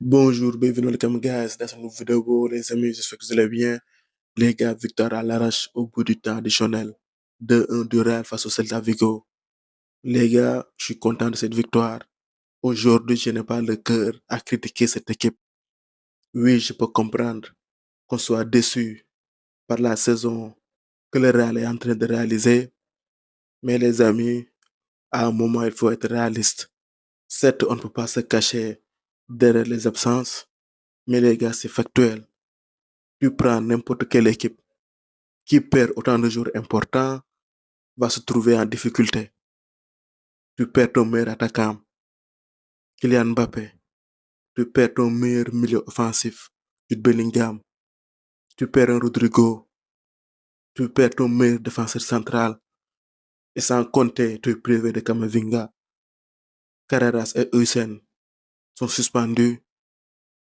Bonjour, bienvenue welcome guys dans cette nouvelle vidéo les amis, j'espère que vous allez bien. Les gars, victoire à l'arrache au bout du temps additionnel. 2-1 du Real face au Celta Vigo. Les gars, je suis content de cette victoire. Aujourd'hui, je n'ai pas le cœur à critiquer cette équipe. Oui, je peux comprendre qu'on soit déçu par la saison que le Real est en train de réaliser. Mais les amis, à un moment, il faut être réaliste. Certes, on ne peut pas se cacher derrière les absences, mais les gars, c'est factuel. Tu prends n'importe quelle équipe qui perd autant de jours importants va se trouver en difficulté. Tu perds ton meilleur attaquant, Kylian Mbappé. Tu perds ton meilleur milieu offensif, Jude Bellingham. Tu perds un Rodrigo. Tu perds ton meilleur défenseur central. Et sans compter, tu es privé de Kamavinga. Carreras et Hussein sont suspendus.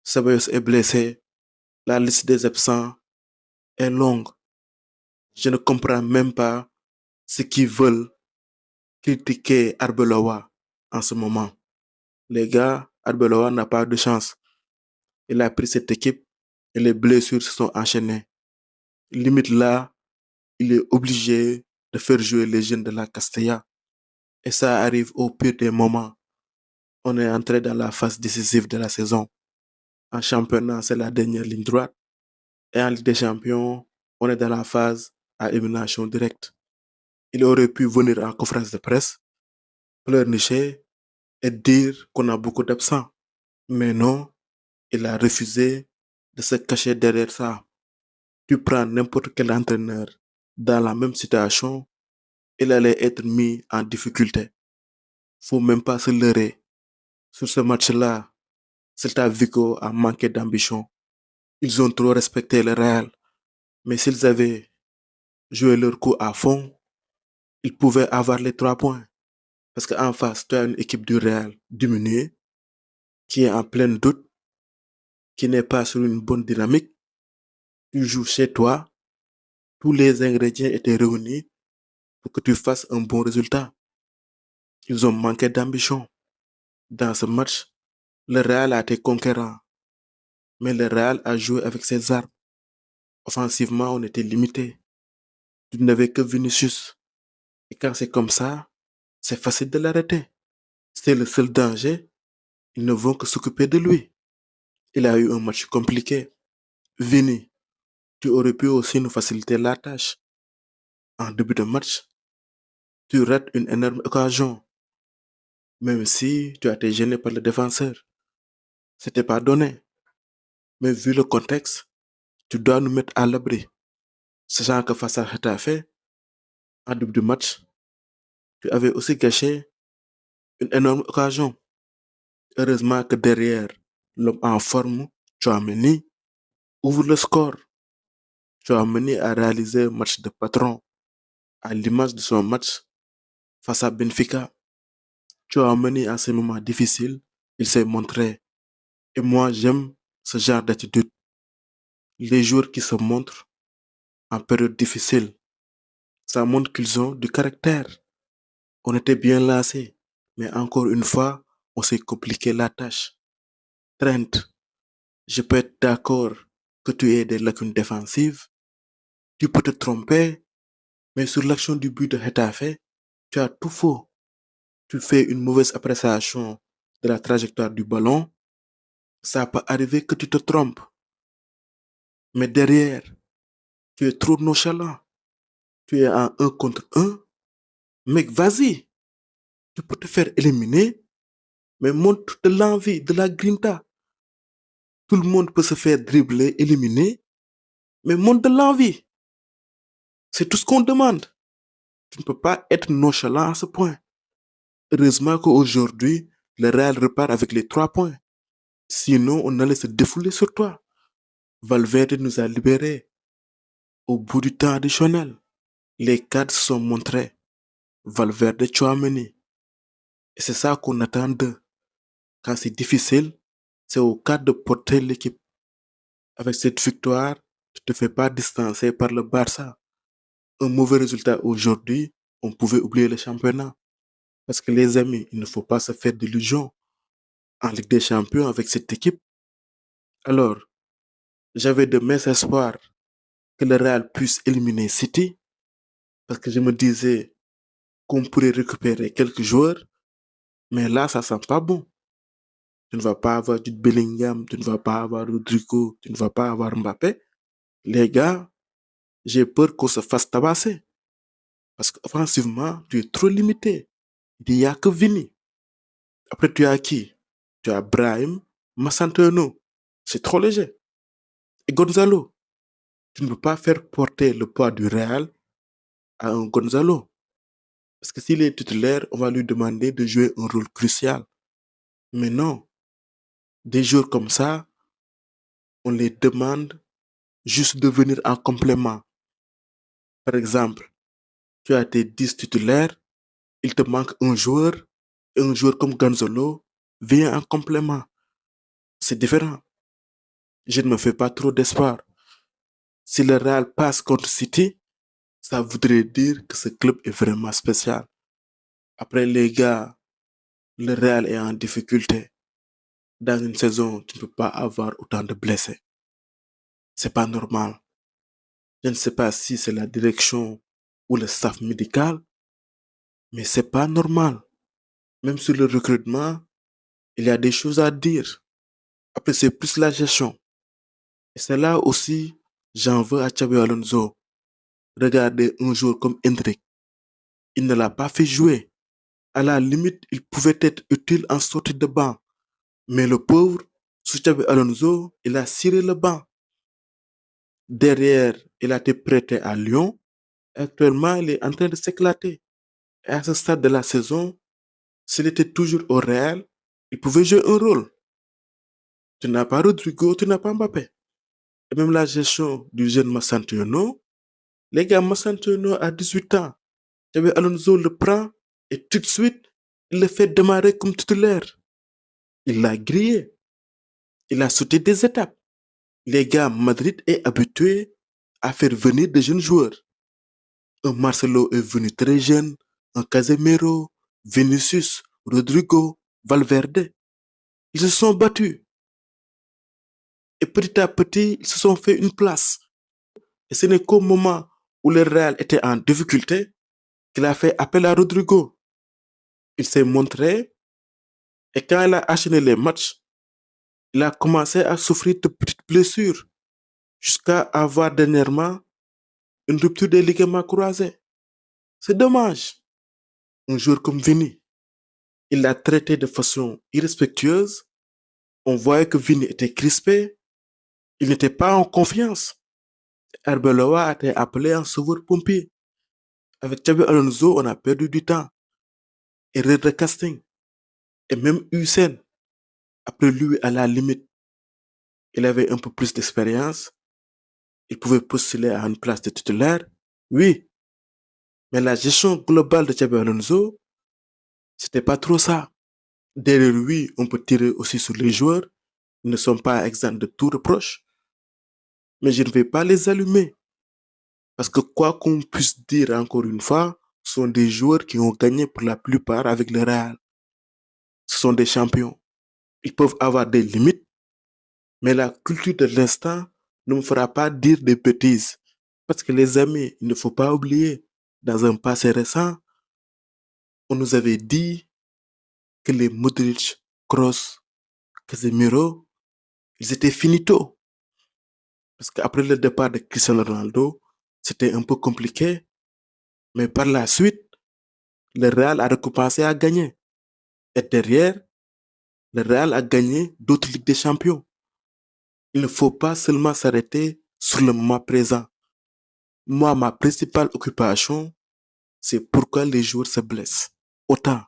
Ceballos est blessé. La liste des absents est longue. Je ne comprends même pas ce qu'ils veulent critiquer Arbeloa en ce moment. Les gars, Arbeloa n'a pas de chance. Il a pris cette équipe et les blessures se sont enchaînées. Limite là, il est obligé de faire jouer les jeunes de la Castilla. Et ça arrive au pire des moments. On est entré dans la phase décisive de la saison. En championnat, c'est la dernière ligne droite. Et en Ligue des Champions, on est dans la phase à élimination directe. Il aurait pu venir en conférence de presse, pleurnicher et dire qu'on a beaucoup d'absents. Mais non, il a refusé de se cacher derrière ça. Tu prends n'importe quel entraîneur dans la même situation, il allait être mis en difficulté. Faut même pas se leurrer. Sur ce match-là, Celta Vigo a manqué d'ambition. Ils ont trop respecté le Real. Mais s'ils avaient joué leur coup à fond, ils pouvaient avoir les 3 points. Parce qu'en face, tu as une équipe du Real diminuée, qui est en plein doute, qui n'est pas sur une bonne dynamique. Tu joues chez toi, tous les ingrédients étaient réunis pour que tu fasses un bon résultat. Ils ont manqué d'ambition. Dans ce match, le Real a été conquérant, mais le Real a joué avec ses armes. Offensivement, on était limité. Tu n'avais que Vinicius. Et quand c'est comme ça, c'est facile de l'arrêter. C'est le seul danger. Ils ne vont que s'occuper de lui. Il a eu un match compliqué. Vini, tu aurais pu aussi nous faciliter la tâche. En début de match, tu rates une énorme occasion. Même si tu as été gêné par le défenseur. C'était pas donné. Mais vu le contexte, tu dois nous mettre à l'abri. Sachant que face à Getafe, en début de match, tu avais aussi gâché une énorme occasion. Heureusement que derrière, l'homme en forme, Tchouaméni, ouvre le score. Tchouaméni a réalisé un match de patron à l'image de son match face à Benfica. Tchouaméni, à ces moments difficiles, il s'est montré. Et moi, j'aime ce genre d'attitude. Les joueurs qui se montrent en période difficile, ça montre qu'ils ont du caractère. On était bien lancés, mais encore une fois, on s'est compliqué la tâche. Trent, je peux être d'accord que tu aies des lacunes défensives, tu peux te tromper, mais sur l'action du but de Getafe, tu as tout faux. Tu fais une mauvaise appréciation de la trajectoire du ballon, ça peut arriver que tu te trompes. Mais derrière, tu es trop nonchalant. Tu es en un contre un. Mec, vas-y, tu peux te faire éliminer, mais montre de l'envie, de la grinta. Tout le monde peut se faire dribbler, éliminer, mais montre de l'envie. C'est tout ce qu'on demande. Tu ne peux pas être nonchalant à ce point. Heureusement qu'aujourd'hui, le Real repart avec les 3 points. Sinon, on allait se défouler sur toi. Valverde nous a libérés. Au bout du temps additionnel, les cadres se sont montrés. Valverde, Tchouaméni. Et c'est ça qu'on attend d'eux. Quand c'est difficile, c'est au cadre de porter l'équipe. Avec cette victoire, tu ne te fais pas distancer par le Barça. Un mauvais résultat aujourd'hui, on pouvait oublier le championnat. Parce que les amis, il ne faut pas se faire d'illusions. En Ligue des Champions, avec cette équipe, Alors, j'avais de mes espoirs que le Real puisse éliminer City parce que je me disais qu'on pourrait récupérer quelques joueurs, mais là, ça sent pas bon. Tu ne vas pas avoir du Bellingham, tu ne vas pas avoir Rodrigo, tu ne vas pas avoir Mbappé. Les gars, j'ai peur qu'on se fasse tabasser. Parce qu'offensivement, tu es trop limité. Il n'y a que Vini. Après, tu as qui? Tu as Brahim, Massanteno. C'est trop léger. Et Gonzalo. Tu ne peux pas faire porter le poids du Real à un Gonzalo. Parce que s'il est titulaire, on va lui demander de jouer un rôle crucial. Mais non, des joueurs comme ça, on les demande juste de venir en complément. Par exemple, tu as tes 10 titulaires, il te manque un joueur, et un joueur comme Gonzalo vient en complément. C'est différent. Je ne me fais pas trop d'espoir. Si le Real passe contre City, ça voudrait dire que ce club est vraiment spécial. Après, les gars, le Real est en difficulté. Dans une saison, tu ne peux pas avoir autant de blessés. C'est pas normal. Je ne sais pas si c'est la direction ou le staff médical, mais c'est pas normal. Même sur le recrutement, il y a des choses à dire. Après, c'est plus la gestion. Et c'est là aussi, j'en veux à Xabi Alonso. Regardez un joueur comme Hendrik. Il ne l'a pas fait jouer. À la limite, il pouvait être utile en sortie de banc. Mais le pauvre, sous Xabi Alonso, il a ciré le banc. Derrière, il a été prêté à Lyon. Actuellement, il est en train de s'éclater. Et à ce stade de la saison, s'il était toujours au Real, il pouvait jouer un rôle. Tu n'as pas Rodrigo, tu n'as pas Mbappé. Et même la gestion du jeune Massantino, les gars, Massantino a 18 ans. Xabi Alonso le prend et tout de suite, il le fait démarrer comme titulaire. Il l'a grillé. Il a sauté des étapes. Les gars, Madrid est habitué à faire venir des jeunes joueurs. Un Marcelo est venu très jeune, un Casemiro, Vinicius, Rodrigo, Valverde. Ils se sont battus. Et petit à petit, ils se sont fait une place. Et ce n'est qu'au moment où le Real était en difficulté qu'il a fait appel à Rodrigo. Il s'est montré et quand il a enchaîné les matchs, il a commencé à souffrir de petites blessures jusqu'à avoir dernièrement une rupture des ligaments croisés. C'est dommage. Un joueur comme Vini, il l'a traité de façon irrespectueuse. On voyait que Vini était crispé. Il n'était pas en confiance. Arbeloa a été appelé en sauveur-pompier. Avec Xabi Alonso, on a perdu du temps. Erreur de casting. Et même Hussein, après lui, à la limite, il avait un peu plus d'expérience. Il pouvait postuler à une place de titulaire. Oui, mais la gestion globale de Xabi Alonso, c'était pas trop ça. Derrière lui, on peut tirer aussi sur les joueurs. Ils ne sont pas exempts de tout reproche. Mais je ne vais pas les allumer. Parce que quoi qu'on puisse dire encore une fois, ce sont des joueurs qui ont gagné pour la plupart avec le Real. Ce sont des champions. Ils peuvent avoir des limites, mais la culture de l'instant ne me fera pas dire des bêtises. Parce que les amis, il ne faut pas oublier, dans un passé récent, on nous avait dit que les Modric, Kroos, Casemiro, ils étaient finito. Parce qu'après le départ de Cristiano Ronaldo, c'était un peu compliqué. Mais par la suite, le Real a recommencé à gagner. Et derrière, le Real a gagné d'autres Ligues des Champions. Il ne faut pas seulement s'arrêter sur le moment présent. Moi, ma principale occupation, c'est pourquoi les joueurs se blessent autant.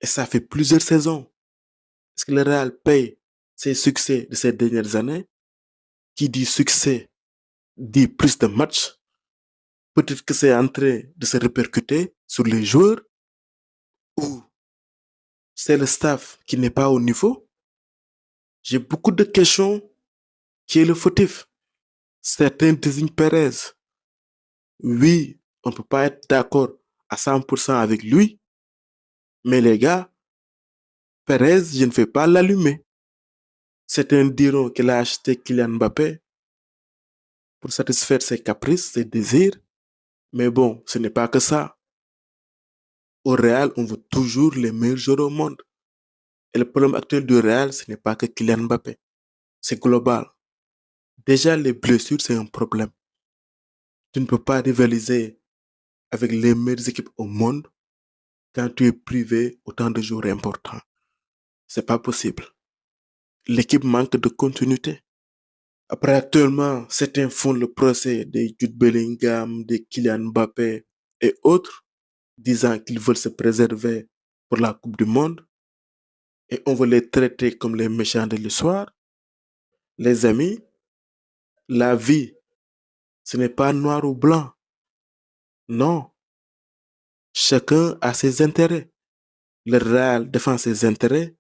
Et ça fait plusieurs saisons. Est-ce que le Real paye ses succès de ces dernières années? Qui dit succès dit plus de matchs. Peut-être que c'est en train de se répercuter sur les joueurs ou c'est le staff qui n'est pas au niveau. J'ai beaucoup de questions. Qui est le fautif? Certains désignent Perez. Oui, on ne peut pas être d'accord à 100% avec lui, mais les gars, Perez, je ne fais pas l'allumer. Certains diront qu'il a acheté Kylian Mbappé pour satisfaire ses caprices, ses désirs. Mais bon, ce n'est pas que ça. Au Real, on veut toujours les meilleurs joueurs au monde. Et le problème actuel du Real, ce n'est pas que Kylian Mbappé. C'est global. Déjà, les blessures, c'est un problème. Tu ne peux pas rivaliser avec les meilleures équipes au monde quand tu es privé autant de joueurs importants. C'est pas possible. L'équipe manque de continuité. Après, actuellement, certains font le procès de Jude Bellingham, de Kylian Mbappé et autres, disant qu'ils veulent se préserver pour la Coupe du Monde et on veut les traiter comme les méchants de l'histoire. Les amis, la vie, ce n'est pas noir ou blanc. Non, chacun a ses intérêts. Le Real défend ses intérêts.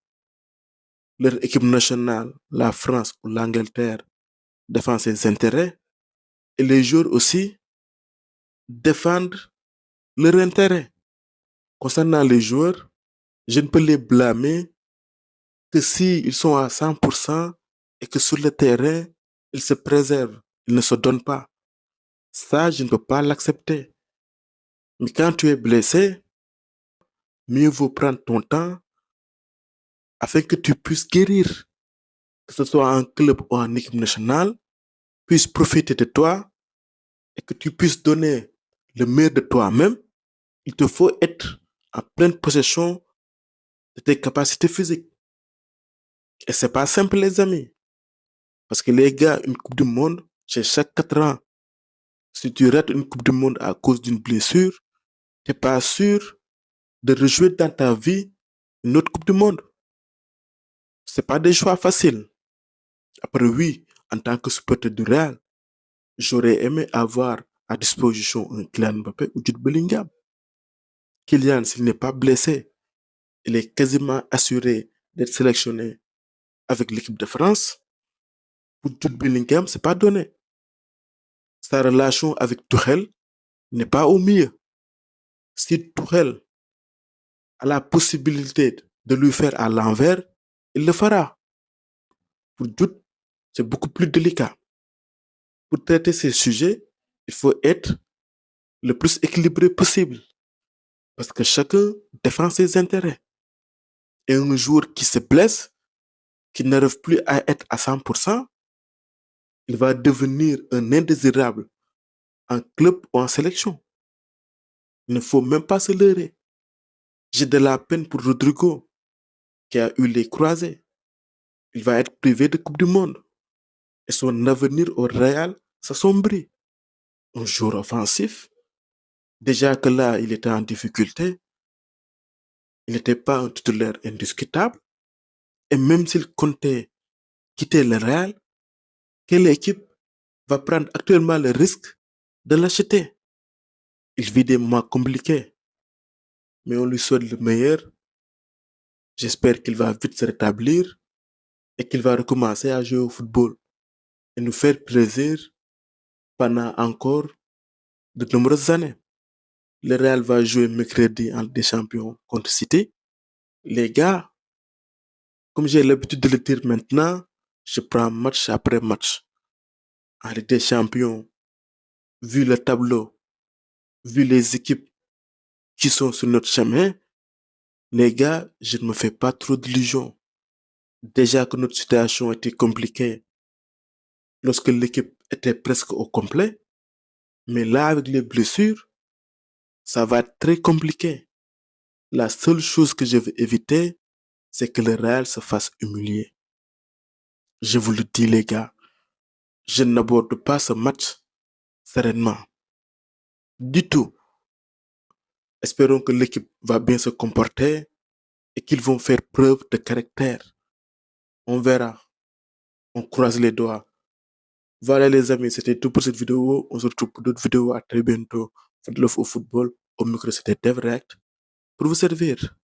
Leur équipe nationale, la France ou l'Angleterre, défend ses intérêts. Et les joueurs aussi défendent leurs intérêts. Concernant les joueurs, je ne peux les blâmer que s'ils sont à 100% et que sur le terrain, ils se préservent, ils ne se donnent pas. Ça, je ne peux pas l'accepter. Mais quand tu es blessé, mieux vaut prendre ton temps afin que tu puisses guérir, que ce soit en club ou en équipe nationale, puisse profiter de toi et que tu puisses donner le meilleur de toi-même. Il te faut être en pleine possession de tes capacités physiques. Et c'est pas simple, les amis. Parce que les gars, une Coupe du Monde, c'est chaque 4 ans. Si tu rates une Coupe du Monde à cause d'une blessure, tu n'es pas sûr de rejouer dans ta vie une autre Coupe du Monde. C'est pas des choix faciles. Après, oui, en tant que supporter du Real, j'aurais aimé avoir à disposition un Kylian Mbappé ou Jude Bellingham. Kylian, s'il n'est pas blessé, il est quasiment assuré d'être sélectionné avec l'équipe de France. Pour Jude Bellingham, c'est pas donné. Sa relation avec Tuchel n'est pas au mieux. Si Tuchel a la possibilité de lui faire à l'envers, il le fera. Pour Jude, c'est beaucoup plus délicat. Pour traiter ces sujets, il faut être le plus équilibré possible. Parce que chacun défend ses intérêts. Et un joueur qui se blesse, qui n'arrive plus à être à 100%, il va devenir un indésirable en club ou en sélection. Il ne faut même pas se leurrer. J'ai de la peine pour Rodrigo, qui a eu les croisés. Il va être privé de Coupe du Monde. Et son avenir au Real s'assombrit. Un joueur offensif, déjà que là, il était en difficulté, il n'était pas un titulaire indiscutable. Et même s'il comptait quitter le Real, quelle équipe va prendre actuellement le risque de l'acheter? Il vit des mois compliqués, mais on lui souhaite le meilleur. J'espère qu'il va vite se rétablir et qu'il va recommencer à jouer au football et nous faire plaisir pendant encore de nombreuses années. Le Real va jouer mercredi en Ligue des Champions contre City. Les gars, comme j'ai l'habitude de le dire maintenant, je prends match après match. En Ligue des Champions, vu le tableau, vu les équipes qui sont sur notre chemin, les gars, je ne me fais pas trop d'illusions. Déjà que notre situation était compliquée lorsque l'équipe était presque au complet, mais là, avec les blessures, ça va être très compliqué. La seule chose que je veux éviter, c'est que le Real se fasse humilier. Je vous le dis, les gars, je n'aborde pas ce match sereinement. Du tout. Espérons que l'équipe va bien se comporter et qu'ils vont faire preuve de caractère. On verra. On croise les doigts. Voilà les amis, c'était tout pour cette vidéo. On se retrouve pour d'autres vidéos. À très bientôt. Faites love au football. Au micro, c'était DevReact pour vous servir.